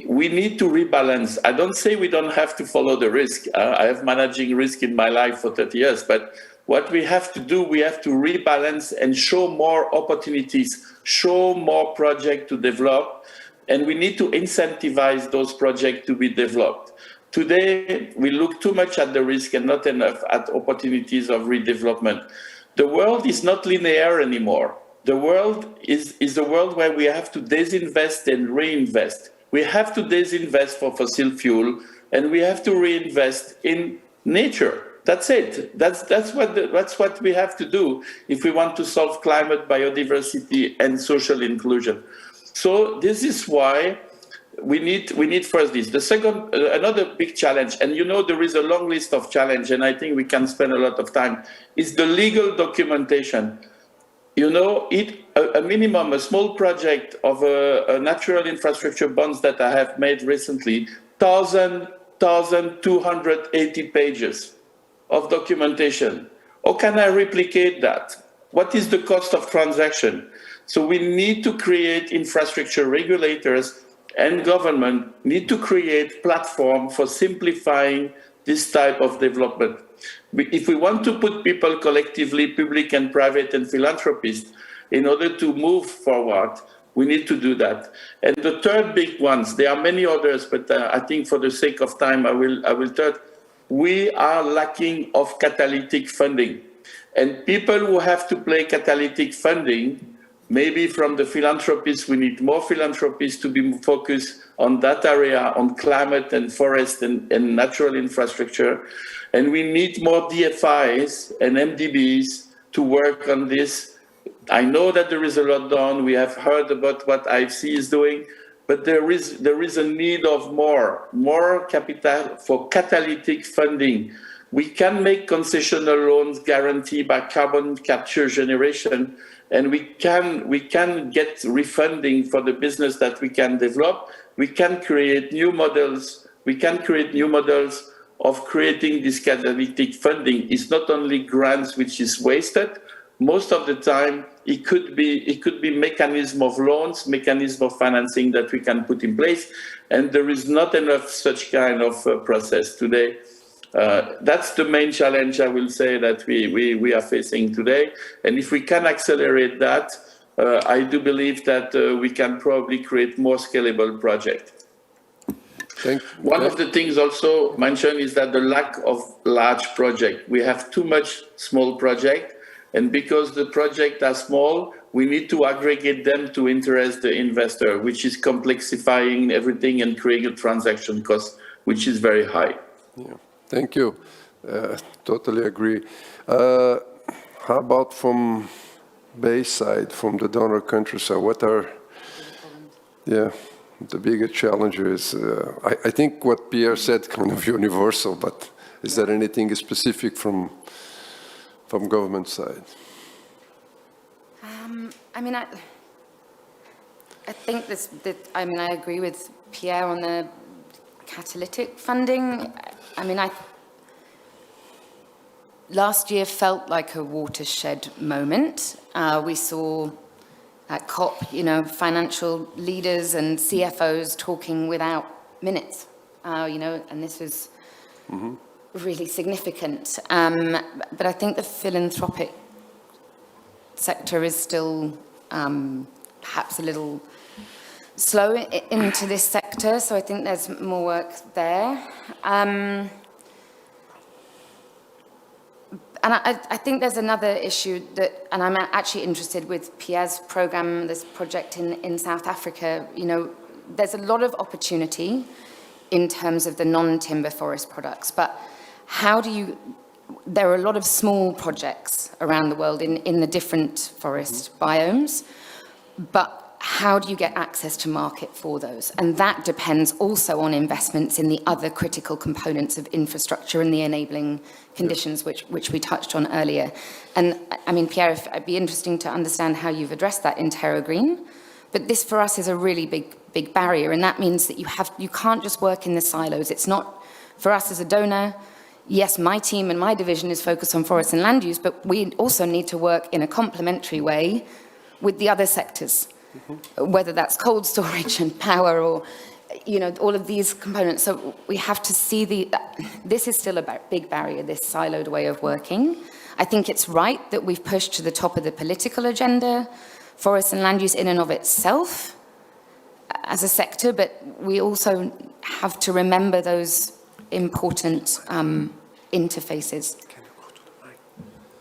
we need to rebalance. I don't say we don't have to follow the risk. I have managing risk in my life for 30 years, but what we have to do, we have to rebalance and show more opportunities, show more projects to develop, and we need to incentivize those projects to be developed. Today, we look too much at the risk and not enough at opportunities of redevelopment. The world is not linear anymore. The world is a world where we have to disinvest and reinvest. We have to disinvest for fossil fuel, and we have to reinvest in nature. That's it. That's what we have to do if we want to solve climate, biodiversity, and social inclusion. So this is why we need first this. The second, another big challenge, and there is a long list of challenges, and I think we can spend a lot of time, is the legal documentation. A minimum, a small project of a natural infrastructure bonds that I have made recently, 1,280 pages of documentation. How can I replicate that? What is the cost of transaction? So we need to create infrastructure regulators and government need to create platform for simplifying this type of development. If we want to put people collectively, public and private and philanthropists, in order to move forward, we need to do that. And the third big ones, there are many others, but I think for the sake of time, I will third. We are lacking of catalytic funding. And people who have to play catalytic funding, maybe from the philanthropists, we need more philanthropists to be focused on that area, on climate and forest and natural infrastructure. And we need more DFIs and MDBs to work on this. I know that there is a lot done. We have heard about what IFC is doing, but there is a need of more capital for catalytic funding. We can make concessional loans guaranteed by carbon capture generation, and we can get refunding for the business that we can develop. We can create new models. We can create new models of creating this catalytic funding. It's not only grants which is wasted. Most of the time, it could be mechanism of loans, mechanism of financing that we can put in place, and there is not enough such kind of process today. That's the main challenge, I will say, that we are facing today. And if we can accelerate that, I do believe that we can probably create more scalable projects. One of the things also mentioned is that the lack of large project. We have too much small project, and because the projects are small, we need to aggregate them to interest the investor, which is complexifying everything and creating a transaction cost, which is very high. Yeah. Thank you. Totally agree. How about from Bayside, from the donor country side? What are, the bigger challenges? I think what Pierre said kind of universal, but is there anything specific from government side? I mean, I think I agree with Pierre on the catalytic funding. I mean, last year felt like a watershed moment. We saw at COP, financial leaders and CFOs talking without minutes, and this was really significant. But I think the philanthropic sector is still perhaps a little slow into this sector, so I think there's more work there. And I think there's another issue and I'm actually interested with Pierre's program, this project in South Africa. There's a lot of opportunity in terms of the non-timber forest products, but there are a lot of small projects around the world in the different forest biomes, but how do you get access to market for those? And that depends also on investments in the other critical components of infrastructure and the enabling conditions, which we touched on earlier. And I mean, Pierre, it'd be interesting to understand how you've addressed that in Terra Green. But this for us is a really big barrier, and that means that you can't just work in the silos. It's not, for us as a donor, yes, my team and my division is focused on forest and land use, but we also need to work in a complementary way with the other sectors. Whether that's cold storage and power or, all of these components. So we have to see this is still a big barrier, this siloed way of working. I think it's right that we've pushed to the top of the political agenda, forest and land use in and of itself as a sector, but we also have to remember those important interfaces.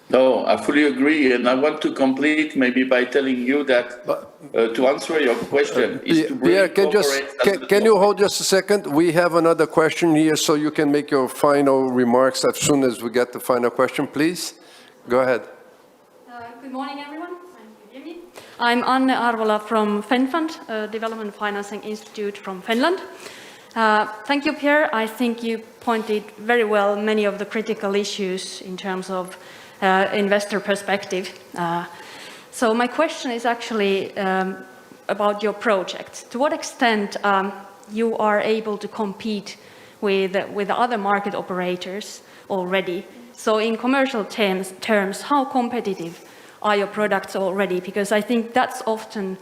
No, I fully agree, and I want to complete maybe by telling you that to answer your question is to bring Pierre, can you hold just a second? We have another question here, so you can make your final remarks as soon as we get the final question, please. Go ahead. Good morning, everyone. I'm Anne Arvola from FenFund, Development Financing Institute from Finland. Thank you, Pierre. I think you pointed very well many of the critical issues in terms of investor perspective. So my question is actually about your project. To what extent you are able to compete with other market operators already? So in commercial terms, how competitive are your products already? Because I think that's often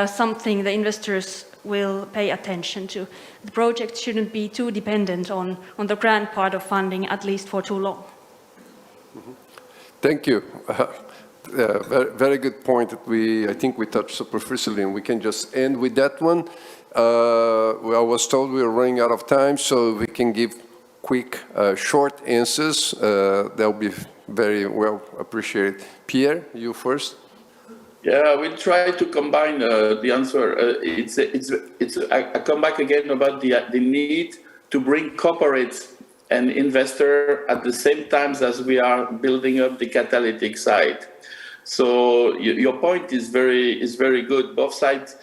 something the investors will pay attention to. The project shouldn't be too dependent on the grant part of funding, at least for too long. Thank you. Very good point that I think we touched superficially, and we can just end with that one. I was told we were running out of time, so we can give quick, short answers. That'll be very well appreciated. Pierre, you first. Yeah, we'll try to combine the answer. I come back again about the need to bring corporates and investor at the same time as we are building up the catalytic side. So your point is very good. Both sides,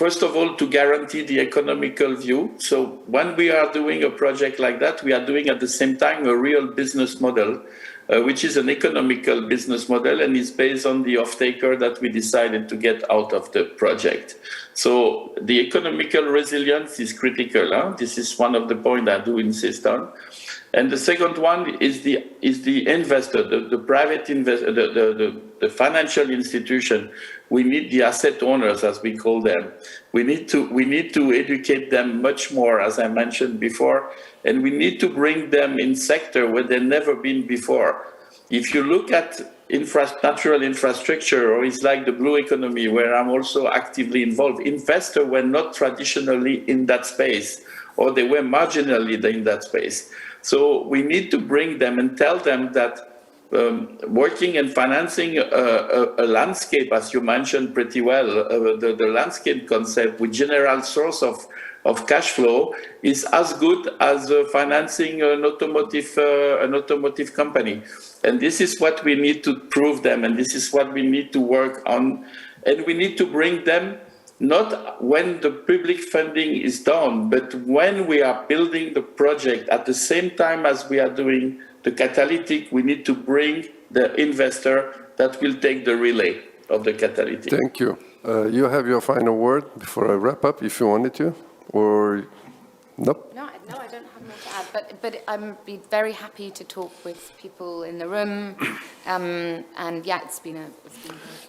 first of all, to guarantee the economical view. So when we are doing a project like that, we are doing at the same time a real business model, which is an economical business model and is based on the off-taker that we decided to get out of the project. So the economical resilience is critical. This is one of the points I do insist on. And the second one is the investor, the private investor, the financial institution. We need the asset owners, as we call them. We need to educate them much more, as I mentioned before, and we need to bring them in sector where they've never been before. If you look at natural infrastructure, or it's like the blue economy, where I'm also actively involved, investors were not traditionally in that space, or they were marginally in that space. So we need to bring them and tell them that working and financing a landscape, as you mentioned pretty well, the landscape concept with general source of cash flow is as good as financing an automotive company. And this is what we need to prove them, and this is what we need to work on. And we need to bring them not when the public funding is done, but when we are building the project at the same time as we are doing the catalytic, we need to bring the investor that will take the relay of the catalytic. Thank you. You have your final word before I wrap up, if you wanted to, or nope? No, I don't have more to add, but I'd be very happy to talk with people in the room, and yeah, it's been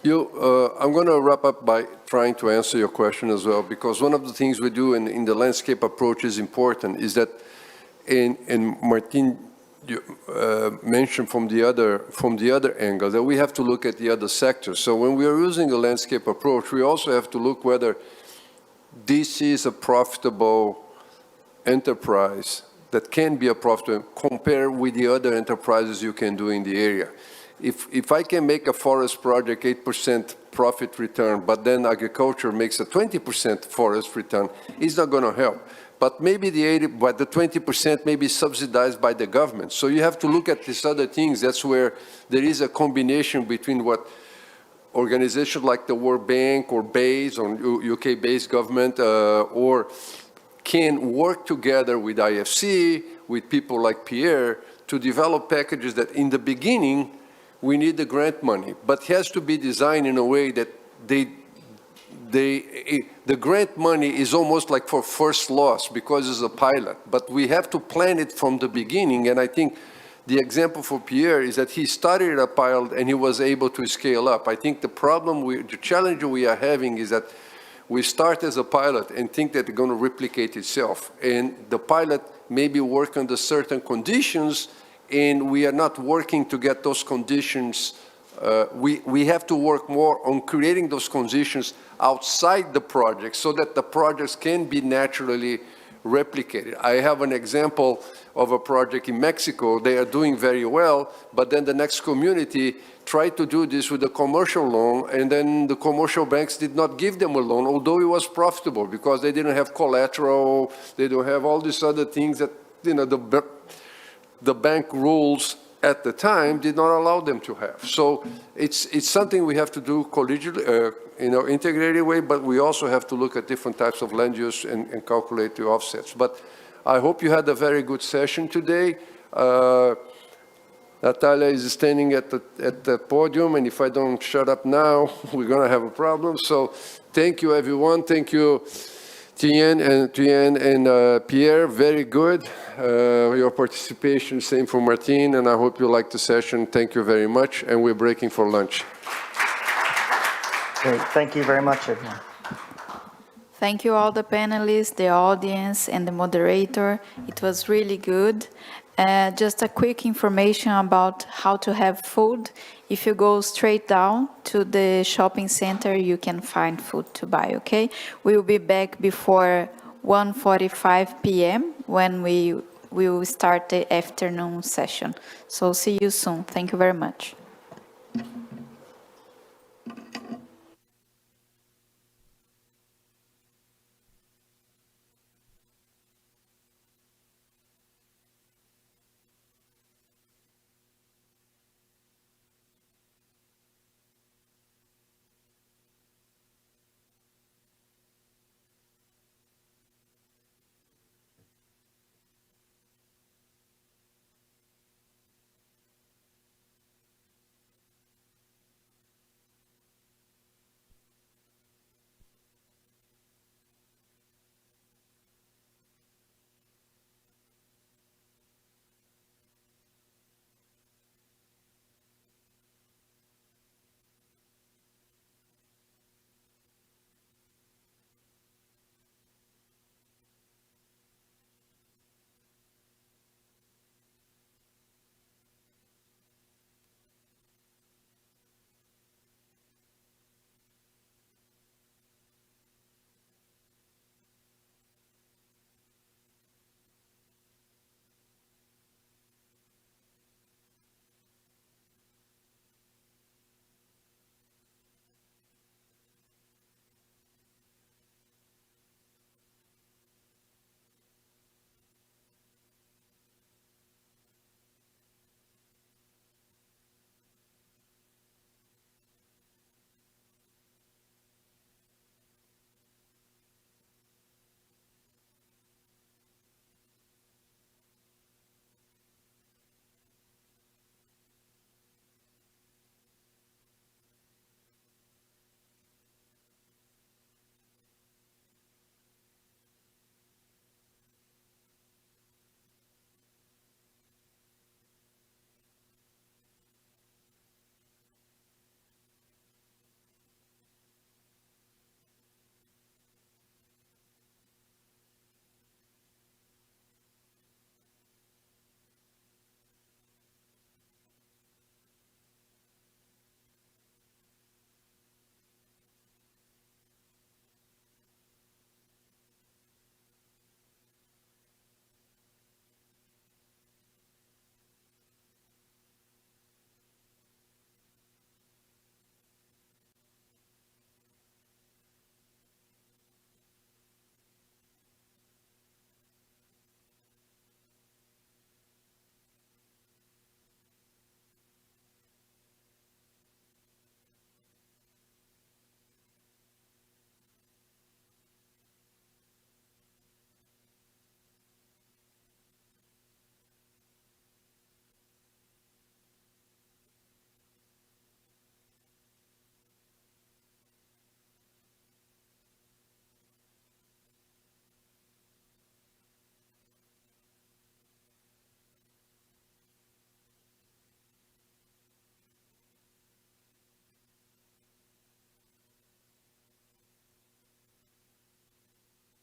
I'm going to wrap up by trying to answer your question as well, because one of the things we do in the landscape approach is important, is that, and Martin mentioned from the other angle, that we have to look at the other sectors. So when we are using a landscape approach, we also have to look whether this is a profitable enterprise that can be a profitable compared with the other enterprises you can do in the area. If I can make a forest project 8% profit return, but then agriculture makes a 20% forest return, it's not going to help. But maybe the 20% may be subsidized by the government. So you have to look at these other things. That's where there is a combination between what organizations like the World Bank or BASE, or UK-based government, or can work together with IFC, with people like Pierre, to develop packages that in the beginning, we need the grant money, but has to be designed in a way that the grant money is almost like for first loss because it's a pilot, but we have to plan it from the beginning. And I think the example for Pierre is that he started a pilot and he was able to scale up. I think the challenge we are having is that we start as a pilot and think that it's going to replicate itself. And the pilot maybe work under certain conditions, and we are not working to get those conditions. We have to work more on creating those conditions outside the project so that the projects can be naturally replicated. I have an example of a project in Mexico. They are doing very well, but then the next community tried to do this with a commercial loan, and then the commercial banks did not give them a loan, although it was profitable, because they didn't have collateral, they don't have all these other things that, you know, the bank rules at the time did not allow them to have. So it's something we have to do collegially, in an integrated way, but we also have to look at different types of land use and calculate the offsets. But I hope you had a very good session today. Natalia is standing at the podium, and if I don't shut up now, we're going to have a problem. So thank you, everyone. Thank you, Tien and Pierre. Very good. Your participation, same for Martin, and I hope you liked the session. Thank you very much, and we're breaking for lunch. Great. Thank you very much, everyone. Thank you all the panelists, the audience, and the moderator. It was really good. Just a quick information about how to have food. If you go straight down to the shopping center, you can find food to buy, okay? We will be back before 1:45 p.m. when we will start the afternoon session. So see you soon. Thank you very much.